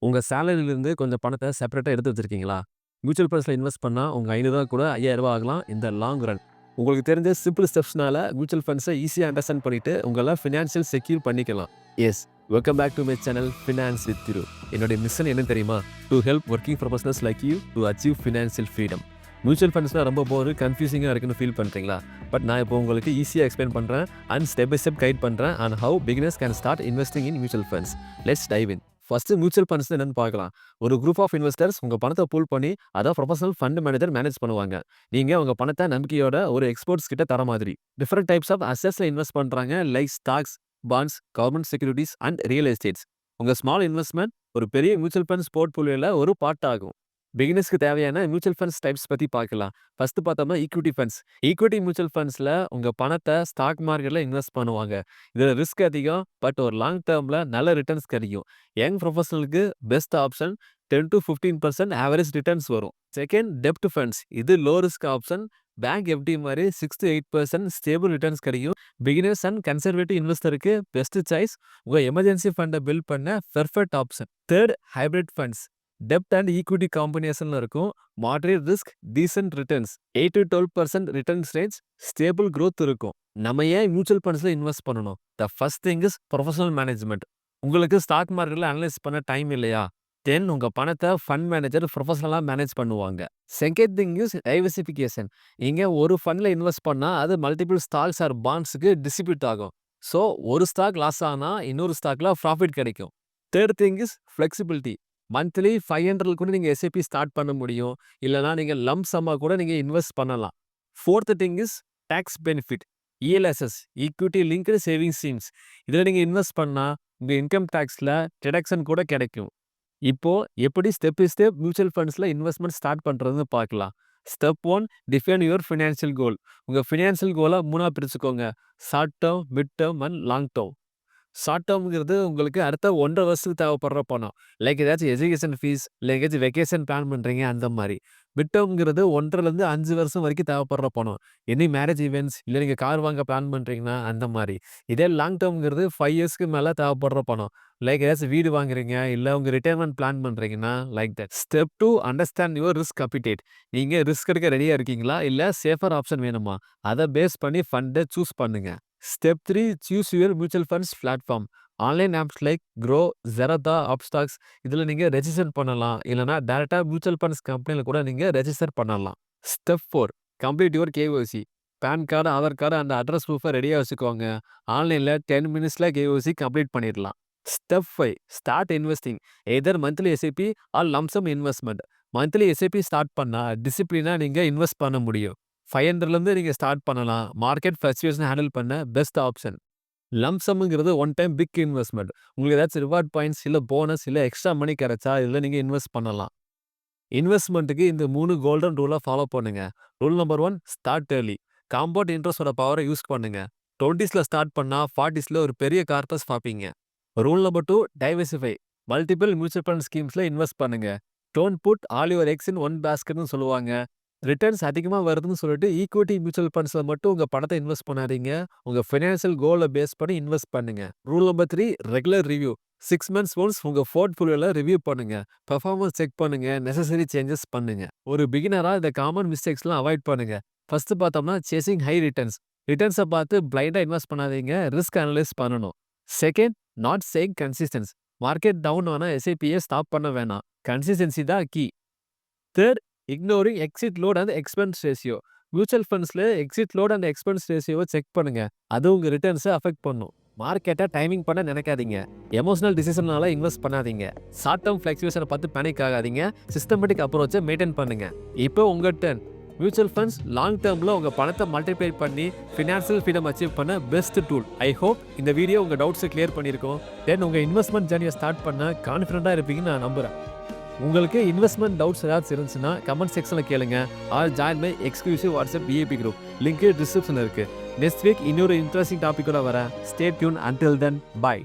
உங்க சேலரியிலிருந்து கொஞ்சம் பணத்த செப்பரேட்டா எடுத்து வச்சிருக்கீங்களா? மியூச்சுவல் ஃபண்ட்ஸ்ல இன்வெஸ்ட் பண்ணா உங்க ரூ. 500 கூட ரூ. 5000 ஆகலாம் இன் த லாங் ரன். உங்களுக்கு தெரிஞ்ச சிம்பிள் ஸ்டெப்ஸ்னால மியூச்சுவல் ஃபண்ட்ஸ ஈஸியா அண்டர்ஸ்டாண்ட் பண்ணிட்டு உங்கள ஃபினான்ஷியல் செக்யூர் பண்ணிக்கலாம். Yes. Welcome back to my channel finance with Thiru. என்னுடைய மிஷன் என்னன்னு தெரியுமா? To help working professionals like you to achieve financial freedom. Mutual ஃபண்ட்ஸ்னா ரொம்ப கன்ஃபியூசிங்கா இருக்குன்னு ஃபீல் பண்றீங்களா? பட் நான் இப்போ உங்களுக்கு ஈஸியா எக்ஸ்பிளைன் பண்றேன் and step by step guide பண்றேன் on how beginners can start investing in mutual funds. Let's dive in. First mutual funds என்னன்னு பார்க்கலாம். ஒரு குரூப் ஆஃப் இன்வெஸ்டர்ஸ் உங்க பணத்தை பூல் பண்ணி அதான் ப்ரொஃபஷனல் ஃபண்ட் மேனேஜர் மேனேஜ் பண்ணுவாங்க. நீங்க உங்க பணத்தை நம்பிக்கையோட ஒரு எக்ஸ்பர்ட்ஸ் கிட்ட தர மாதிரி. டிஃபரெண்ட் டைப்ஸ் ஆஃப் அசெட்ஸ்ல இன்வெஸ்ட் பண்றாங்க like stocks, bonds, government securities and real estates. உங்க ஸ்மால் இன்வெஸ்ட்மெண்ட் ஒரு பெரிய மியூச்சுவல் ஃபண்ட்ஸ் போர்ட்ஃபோலியோல ஒரு பார்ட் ஆகும். பிகினர்ஸ்க்கு தேவையான மியூச்சுவல் ஃபண்ட்ஸ் டைப்ஸ் பத்தி பார்க்கலாம். ஃபர்ஸ்ட் பார்த்தோம்னா ஈக்விட்டி ஃபண்ட்ஸ். ஈக்விட்டி மியூச்சுவல் ஃபண்ட்ஸ்ல உங்க பணத்தை ஸ்டாக் மார்க்கெட்ல இன்வெஸ்ட் பண்ணுவாங்க. இதுல ரிஸ்க் அதிகம் பட் ஒரு லாங் டேர்ம்ல நல்ல ரிட்டர்ன்ஸ் கிடைக்கும். யங் ப்ரொஃபஷனலுக்கு best option 10 to 15% average returns வரும். செகண்ட் டெப்ட் ஃபண்ட்ஸ். இது low risk option. Bank FD மாதிரி 6 to 8% ஸ்டேபிள் ரிட்டர்ன்ஸ் கிடைக்கும். பிகினர்ஸ் அண்ட் கன்சர்வேட்டிவ் இன்வெஸ்டருக்கு பெஸ்ட் சாய்ஸ். உங்க எமர்ஜென்சி ஃபண்டை பில்ட் பண்ண perfect option. Third hybrid funds. டெப்ட் அண்ட் ஈக்விட்டி காம்பினேஷன்ல இருக்கும். Moderate risk, decent returns. 8 to 12% returns range, stable growth இருக்கும். நம்ம ஏன் மியூச்சுவல் ஃபண்ட்ஸ்ல இன்வெஸ்ட் பண்ணணும்? The first thing is professional management. உங்களுக்கு ஸ்டாக் மார்க்கெட்ல அனலைஸ் பண்ண டைம் இல்லையா? தென் உங்க பணத்தை ஃபண்ட் மேனேஜர் ப்ரொஃபஷனலா மேனேஜ் பண்ணுவாங்க. Second thing is diversification. இங்க ஒரு ஃபண்ட்ல இன்வெஸ்ட் பண்ணா அது மல்டிபிள் ஸ்டாக்ஸ் ஆர் பாண்ட்ஸுக்கு டிஸ்ட்ரிபியூட் ஆகும். ஸோ ஒரு ஸ்டாக் லாஸ் ஆனா இன்னொரு ஸ்டாக்ல ப்ராஃபிட் கிடைக்கும். Third thing is flexibility. Monthly 500 கூட நீங்க எஸ்ஐபி ஸ்டார்ட் பண்ண முடியும். இல்லனா நீங்க லம்ப் சம்மா கூட நீங்க இன்வெஸ்ட் பண்ணலாம். Fourth thing is tax benefit. ELSS equity linked savings schemes. இதுல நீங்க இன்வெஸ்ட் பண்ணா உங்க இன்கம் டாக்ஸ்ல டிடக்ஷன் கூட கிடைக்கும். இப்போ எப்படி ஸ்டெப் பை ஸ்டெப் மியூச்சுவல் ஃபண்ட்ஸ்ல இன்வெஸ்ட்மெண்ட் ஸ்டார்ட் பண்றதுன்னு பார்க்கலாம். Step 1 define your financial goal. உங்க ஃபினான்ஷியல் கோலை 3ஆ பிரிச்சுக்கோங்க. Short term, mid term and long term. Short டேர்ம்ங்கிறது உங்களுக்கு அடுத்த 1.5 வருஷத்துக்கு தேவைப்படுற பணம். லைக் ஏதாச்சும் எஜுகேஷன் ஃபீஸ், இல்லை எங்கேயாச்சும் வெக்கேஷன் பிளான் பண்ணுறீங்க அந்த மாதிரி. மிட் டேர்ம்ங்கிறது 1.5 to 5 வருஷம் வரைக்கும் தேவைப்படுற பணம். எனி மேரேஜ் ஈவெண்ட்ஸ், இல்லை நீங்கள் கார் வாங்க பிளான் பண்ணுறீங்கன்னா அந்த மாதிரி. இதே லாங் டேர்ம்ங்கிறது 5 இயர்ஸ்க்கு மேலே தேவைப்படுற பணம். லைக் ஏதாச்சும் வீடு வாங்குறீங்க, இல்லை உங்கள் ரிட்டையர்மெண்ட் பிளான் பண்ணுறீங்கன்னா like that. Step 2 understand your risk updated. நீங்கள் ரிஸ்க் எடுக்க ரெடியாக இருக்கீங்களா, இல்லை சேஃபர் ஆப்ஷன் வேணுமா? அதை பேஸ் பண்ணி ஃபண்டை சூஸ் பண்ணுங்க. Step 3 choose your mutual funds platform. Online apps like Groww, Zerodha, Upstox இதில் நீங்கள் ரெஜிஸ்டர் பண்ணலாம். இல்லைனா டேரெக்டாக மியூச்சுவல் ஃபண்ட்ஸ் கம்பெனியில் கூட நீங்கள் ரெஜிஸ்டர் பண்ணலாம். Step 4 complete your KYC. PAN card, Aadhaar card and address ப்ரூஃபை ரெடியாக வச்சுக்கோங்க. ஆன்லைனில் 10 minutesல கேஒய்சி கம்ப்ளீட் பண்ணிடலாம். Step 5 start investing. Either monthly SIP or lump sum investment. Monthly SIP start பண்ணால் டிசிப்ளினாக நீங்கள் இன்வெஸ்ட் பண்ண முடியும். 500லேருந்து நீங்கள் ஸ்டார்ட் பண்ணலாம். மார்க்கெட் ஃப்ளக்சுவேஷன் ஹேண்டில் பண்ண பெஸ்ட் ஆப்ஷன். லம்ப் சம்ங்கிறது ஒன் டைம் பிக் இன்வெஸ்ட்மெண்ட். உங்களுக்கு ஏதாச்சும் ரிவார்ட் பாயிண்ட்ஸ், இல்லை போனஸ், இல்லை எக்ஸ்ட்ரா மணி கிடைச்சா இதில் நீங்கள் இன்வெஸ்ட் பண்ணலாம். இன்வெஸ்ட்மெண்ட்டுக்கு இந்த 3 கோல்டன் ரூலை ஃபாலோ பண்ணுங்க. Rule number 1 start early. Compound இன்ட்ரெஸ்டோட பவரை யூஸ் பண்ணுங்க. 20ஸ்ல ஸ்டார்ட் பண்ணால் 40ஸ்ல ஒரு பெரிய கார்பஸ் பார்ப்பீங்க. Rule number 2 diversify. Multiple mutual fund ஸ்கீம்ஸ்ல இன்வெஸ்ட் பண்ணுங்க. Don't put all your eggs in one பேஸ்கெட்னு சொல்லுவாங்க. ரிட்டர்ன்ஸ் அதிகமாக வருதுன்னு சொல்லிட்டு ஈக்விட்டி மியூச்சுவல் ஃபண்ட்ஸில் மட்டும் உங்கள் பணத்தை இன்வெஸ்ட் பண்ணாதீங்க. உங்கள் ஃபினான்ஷியல் கோலை பேஸ் பண்ணி இன்வெஸ்ட் பண்ணுங்க. Rule number 3 regular review. 6 months once உங்கள் போர்ட்ஃபோலியோவில் ரிவ்யூ பண்ணுங்க. பெர்ஃபார்மன்ஸ் செக் பண்ணுங்க. நெசசரி சேஞ்சஸ் பண்ணுங்க. ஒரு பிகினராக இந்த காமன் மிஸ்டேக்ஸ்லாம் அவாய்ட் பண்ணுங்க. ஃபர்ஸ்ட் பார்த்தோம்னா சேசிங் ஹை ரிட்டர்ன்ஸ். ரிட்டர்ன்ஸை பார்த்து பிளைண்டாக இன்வெஸ்ட் பண்ணாதீங்க. ரிஸ்க் அனலைஸ் பண்ணணும். Second not saying consistency. Market down ஆனால் எஸ்ஐபியை ஸ்டாப் பண்ண வேணாம். கன்சிஸ்டன்சி தான் key. Third ignoring exit load and expense ratio. Mutual ஃபண்ட்ஸ்ல எக்ஸிட் லோட் அண்ட் எக்ஸ்பென்ஸ் ரேஷியோவை செக் பண்ணுங்க. அது உங்க ரிட்டர்ன்ஸை அஃபெக்ட் பண்ணும். மார்க்கெட்டை டைமிங் பண்ண நினைக்காதீங்க. எமோஷனல் டிசிஷனால இன்வெஸ்ட் பண்ணாதீங்க. ஷார்ட் டேர்ம் ஃபிளக்சுவேஷனை பார்த்து பேனிக் ஆகாதீங்க. சிஸ்டமேட்டிக் அப்ரோச்சை மெயின்டைன் பண்ணுங்க. இப்போ உங்க டர்ன். மியூச்சுவல் ஃபண்ட்ஸ் லாங் டேர்மில் உங்கள் பணத்தை மல்டிப்ளை பண்ணி ஃபினான்ஷியல் ஃப்ரீடம் அச்சீவ் பண்ண பெஸ்ட் டூல். ஐ ஹோப் இந்த வீடியோ உங்கள் டவுட்ஸை கிளியர் பண்ணியிருக்கோம். தென் உங்கள் இன்வெஸ்ட்மெண்ட் ஜர்னியை ஸ்டார்ட் பண்ண கான்ஃபிடென்ட்டாக இருப்பீங்கன்னு நான் நம்புகிறேன். உங்களுக்கு இன்வெஸ்ட்மெண்ட் டவுட்ஸ் ஏதாச்சும் இருந்துச்சுன்னா கமெண்ட் செக்ஷனில் கேளுங்க. Or join my exclusive WhatsApp VIP group. Link டிஸ்கிரிப்ஷனில் இருக்குது. நெக்ஸ்ட் வீக் இன்னொரு இன்ட்ரெஸ்டிங் டாப்பிக்கோட வரேன். Stay tune. Until then by.